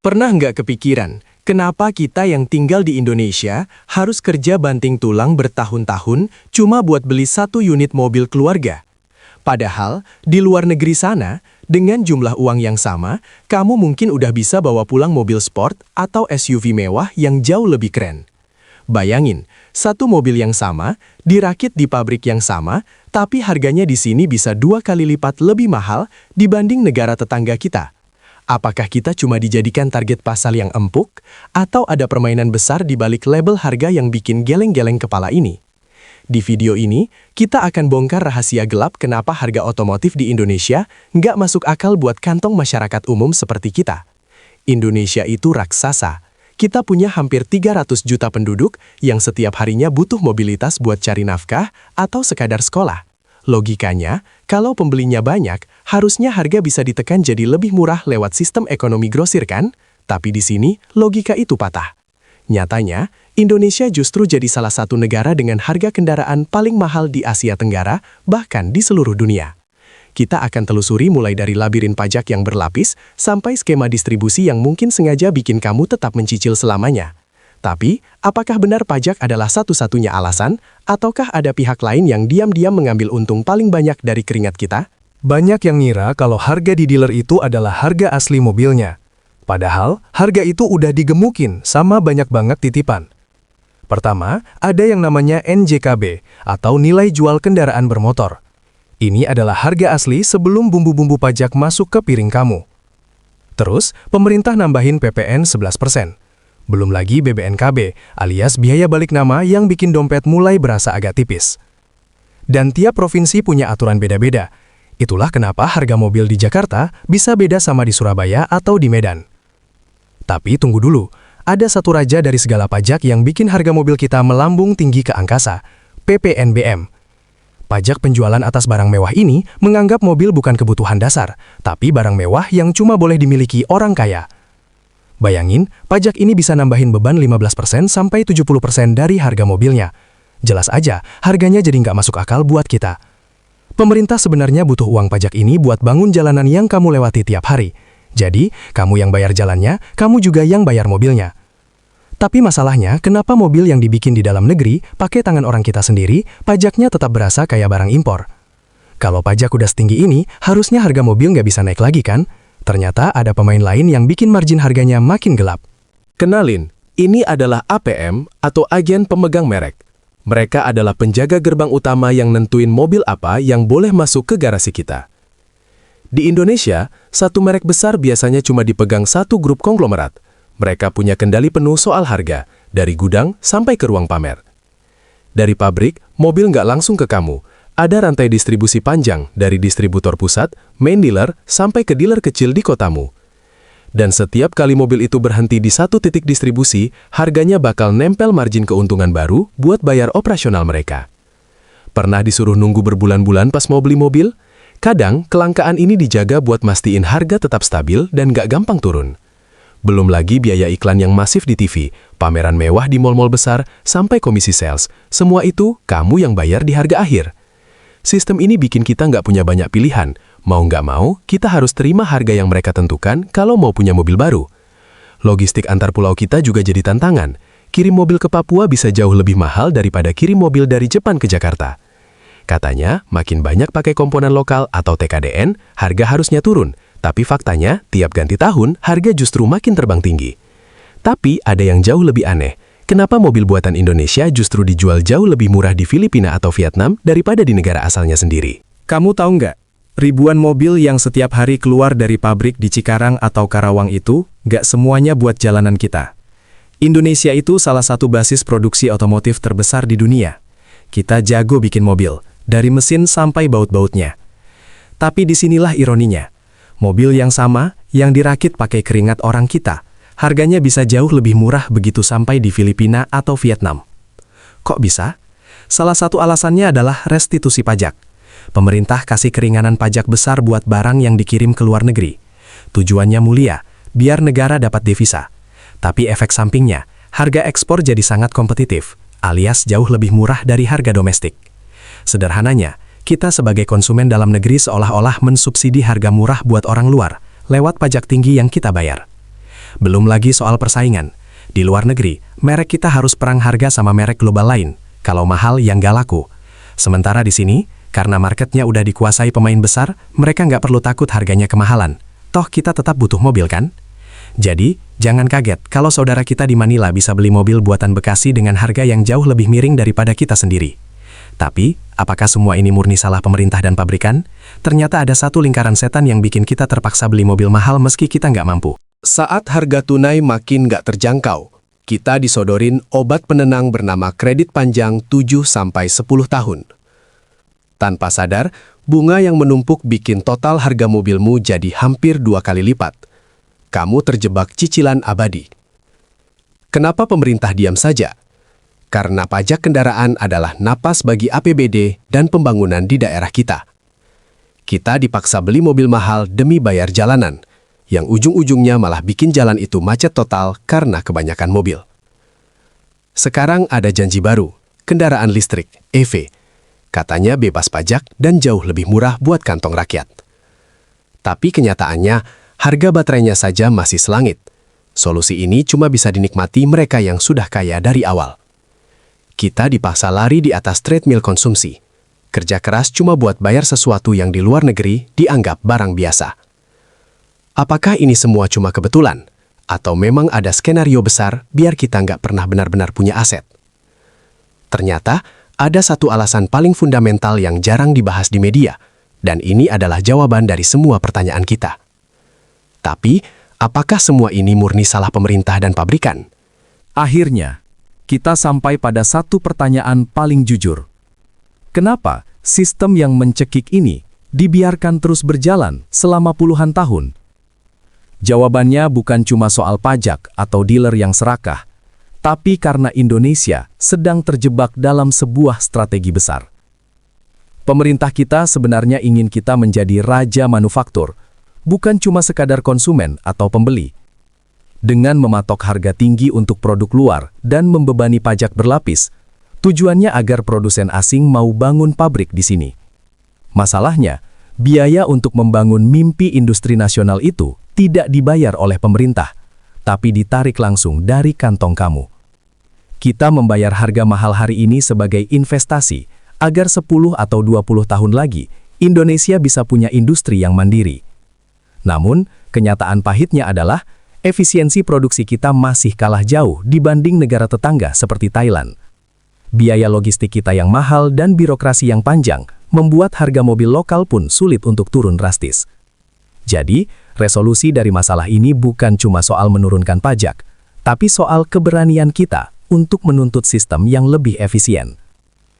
Pernah nggak kepikiran, kenapa kita yang tinggal di Indonesia harus kerja banting tulang bertahun-tahun cuma buat beli satu unit mobil keluarga? Padahal, di luar negeri sana, dengan jumlah uang yang sama, kamu mungkin udah bisa bawa pulang mobil sport atau SUV mewah yang jauh lebih keren. Bayangin, satu mobil yang sama, dirakit di pabrik yang sama, tapi harganya di sini bisa 2 kali lipat lebih mahal dibanding negara tetangga kita. Apakah kita cuma dijadikan target pasar yang empuk, atau ada permainan besar di balik label harga yang bikin geleng-geleng kepala ini? Di video ini, kita akan bongkar rahasia gelap kenapa harga otomotif di Indonesia nggak masuk akal buat kantong masyarakat umum seperti kita. Indonesia itu raksasa. Kita punya hampir 300 juta penduduk yang setiap harinya butuh mobilitas buat cari nafkah atau sekadar sekolah. Logikanya, kalau pembelinya banyak, harusnya harga bisa ditekan jadi lebih murah lewat sistem ekonomi grosir kan? Tapi di sini, logika itu patah. Nyatanya, Indonesia justru jadi salah satu negara dengan harga kendaraan paling mahal di Asia Tenggara, bahkan di seluruh dunia. Kita akan telusuri mulai dari labirin pajak yang berlapis, sampai skema distribusi yang mungkin sengaja bikin kamu tetap mencicil selamanya. Tapi, apakah benar pajak adalah satu-satunya alasan, ataukah ada pihak lain yang diam-diam mengambil untung paling banyak dari keringat kita? Banyak yang ngira kalau harga di dealer itu adalah harga asli mobilnya. Padahal, harga itu udah digemukin sama banyak banget titipan. Pertama, ada yang namanya NJKB, atau nilai jual kendaraan bermotor. Ini adalah harga asli sebelum bumbu-bumbu pajak masuk ke piring kamu. Terus, pemerintah nambahin PPN 11%. Belum lagi BBNKB, alias biaya balik nama yang bikin dompet mulai berasa agak tipis. Dan tiap provinsi punya aturan beda-beda. Itulah kenapa harga mobil di Jakarta bisa beda sama di Surabaya atau di Medan. Tapi tunggu dulu, ada satu raja dari segala pajak yang bikin harga mobil kita melambung tinggi ke angkasa, PPNBM. Pajak penjualan atas barang mewah ini menganggap mobil bukan kebutuhan dasar, tapi barang mewah yang cuma boleh dimiliki orang kaya. Bayangin, pajak ini bisa nambahin beban 15% sampai 70% dari harga mobilnya. Jelas aja, harganya jadi nggak masuk akal buat kita. Pemerintah sebenarnya butuh uang pajak ini buat bangun jalanan yang kamu lewati tiap hari. Jadi, kamu yang bayar jalannya, kamu juga yang bayar mobilnya. Tapi masalahnya, kenapa mobil yang dibikin di dalam negeri, pakai tangan orang kita sendiri, pajaknya tetap berasa kayak barang impor? Kalau pajak udah setinggi ini, harusnya harga mobil nggak bisa naik lagi kan? Ternyata ada pemain lain yang bikin margin harganya makin gelap. Kenalin, ini adalah APM atau agen pemegang merek. Mereka adalah penjaga gerbang utama yang nentuin mobil apa yang boleh masuk ke garasi kita. Di Indonesia, satu merek besar biasanya cuma dipegang satu grup konglomerat. Mereka punya kendali penuh soal harga, dari gudang sampai ke ruang pamer. Dari pabrik, mobil nggak langsung ke kamu. Ada rantai distribusi panjang dari distributor pusat, main dealer, sampai ke dealer kecil di kotamu. Dan setiap kali mobil itu berhenti di satu titik distribusi, harganya bakal nempel margin keuntungan baru buat bayar operasional mereka. Pernah disuruh nunggu berbulan-bulan pas mau beli mobil? Kadang, kelangkaan ini dijaga buat mastiin harga tetap stabil dan nggak gampang turun. Belum lagi biaya iklan yang masif di TV, pameran mewah di mal-mal besar, sampai komisi sales. Semua itu, kamu yang bayar di harga akhir. Sistem ini bikin kita nggak punya banyak pilihan. Mau nggak mau, kita harus terima harga yang mereka tentukan kalau mau punya mobil baru. Logistik antar pulau kita juga jadi tantangan. Kirim mobil ke Papua bisa jauh lebih mahal daripada kirim mobil dari Jepang ke Jakarta. Katanya, makin banyak pakai komponen lokal atau TKDN, harga harusnya turun. Tapi faktanya, tiap ganti tahun, harga justru makin terbang tinggi. Tapi ada yang jauh lebih aneh. Kenapa mobil buatan Indonesia justru dijual jauh lebih murah di Filipina atau Vietnam daripada di negara asalnya sendiri? Kamu tahu nggak? Ribuan mobil yang setiap hari keluar dari pabrik di Cikarang atau Karawang itu, nggak semuanya buat jalanan kita. Indonesia itu salah satu basis produksi otomotif terbesar di dunia. Kita jago bikin mobil, dari mesin sampai baut-bautnya. Tapi disinilah ironinya. Mobil yang sama, yang dirakit pakai keringat orang kita, harganya bisa jauh lebih murah begitu sampai di Filipina atau Vietnam. Kok bisa? Salah satu alasannya adalah restitusi pajak. Pemerintah kasih keringanan pajak besar buat barang yang dikirim ke luar negeri. Tujuannya mulia, biar negara dapat devisa. Tapi efek sampingnya, harga ekspor jadi sangat kompetitif, alias jauh lebih murah dari harga domestik. Sederhananya, kita sebagai konsumen dalam negeri seolah-olah mensubsidi harga murah buat orang luar, lewat pajak tinggi yang kita bayar. Belum lagi soal persaingan. Di luar negeri, merek kita harus perang harga sama merek global lain. Kalau mahal, yang nggak laku. Sementara di sini, karena marketnya udah dikuasai pemain besar, mereka nggak perlu takut harganya kemahalan. Toh kita tetap butuh mobil kan? Jadi, jangan kaget kalau saudara kita di Manila bisa beli mobil buatan Bekasi dengan harga yang jauh lebih miring daripada kita sendiri. Tapi, apakah semua ini murni salah pemerintah dan pabrikan? Ternyata ada satu lingkaran setan yang bikin kita terpaksa beli mobil mahal meski kita nggak mampu. Saat harga tunai makin nggak terjangkau, kita disodorin obat penenang bernama kredit panjang 7-10 tahun. Tanpa sadar, bunga yang menumpuk bikin total harga mobilmu jadi hampir 2 kali lipat. Kamu terjebak cicilan abadi. Kenapa pemerintah diam saja? Karena pajak kendaraan adalah napas bagi APBD dan pembangunan di daerah kita. Kita dipaksa beli mobil mahal demi bayar jalanan, yang ujung-ujungnya malah bikin jalan itu macet total karena kebanyakan mobil. Sekarang ada janji baru, kendaraan listrik, EV. Katanya bebas pajak dan jauh lebih murah buat kantong rakyat. Tapi kenyataannya, harga baterainya saja masih selangit. Solusi ini cuma bisa dinikmati mereka yang sudah kaya dari awal. Kita dipaksa lari di atas treadmill konsumsi. Kerja keras cuma buat bayar sesuatu yang di luar negeri dianggap barang biasa. Apakah ini semua cuma kebetulan? Atau memang ada skenario besar biar kita nggak pernah benar-benar punya aset? Ternyata, ada satu alasan paling fundamental yang jarang dibahas di media, dan ini adalah jawaban dari semua pertanyaan kita. Tapi, apakah semua ini murni salah pemerintah dan pabrikan? Akhirnya, kita sampai pada satu pertanyaan paling jujur. Kenapa sistem yang mencekik ini dibiarkan terus berjalan selama puluhan tahun? Jawabannya bukan cuma soal pajak atau dealer yang serakah, tapi karena Indonesia sedang terjebak dalam sebuah strategi besar. Pemerintah kita sebenarnya ingin kita menjadi raja manufaktur, bukan cuma sekadar konsumen atau pembeli. Dengan mematok harga tinggi untuk produk luar dan membebani pajak berlapis, tujuannya agar produsen asing mau bangun pabrik di sini. Masalahnya, biaya untuk membangun mimpi industri nasional itu tidak dibayar oleh pemerintah, tapi ditarik langsung dari kantong kamu. Kita membayar harga mahal hari ini sebagai investasi, agar 10 atau 20 tahun lagi, Indonesia bisa punya industri yang mandiri. Namun, kenyataan pahitnya adalah, efisiensi produksi kita masih kalah jauh dibanding negara tetangga seperti Thailand. Biaya logistik kita yang mahal dan birokrasi yang panjang, membuat harga mobil lokal pun sulit untuk turun drastis. Jadi, resolusi dari masalah ini bukan cuma soal menurunkan pajak, tapi soal keberanian kita untuk menuntut sistem yang lebih efisien.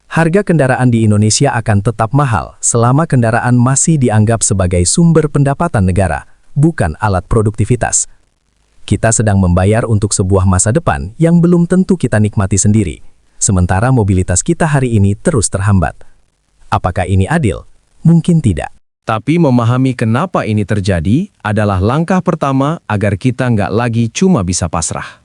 Harga kendaraan di Indonesia akan tetap mahal selama kendaraan masih dianggap sebagai sumber pendapatan negara, bukan alat produktivitas. Kita sedang membayar untuk sebuah masa depan yang belum tentu kita nikmati sendiri, sementara mobilitas kita hari ini terus terhambat. Apakah ini adil? Mungkin tidak. Tapi memahami kenapa ini terjadi adalah langkah pertama agar kita nggak lagi cuma bisa pasrah.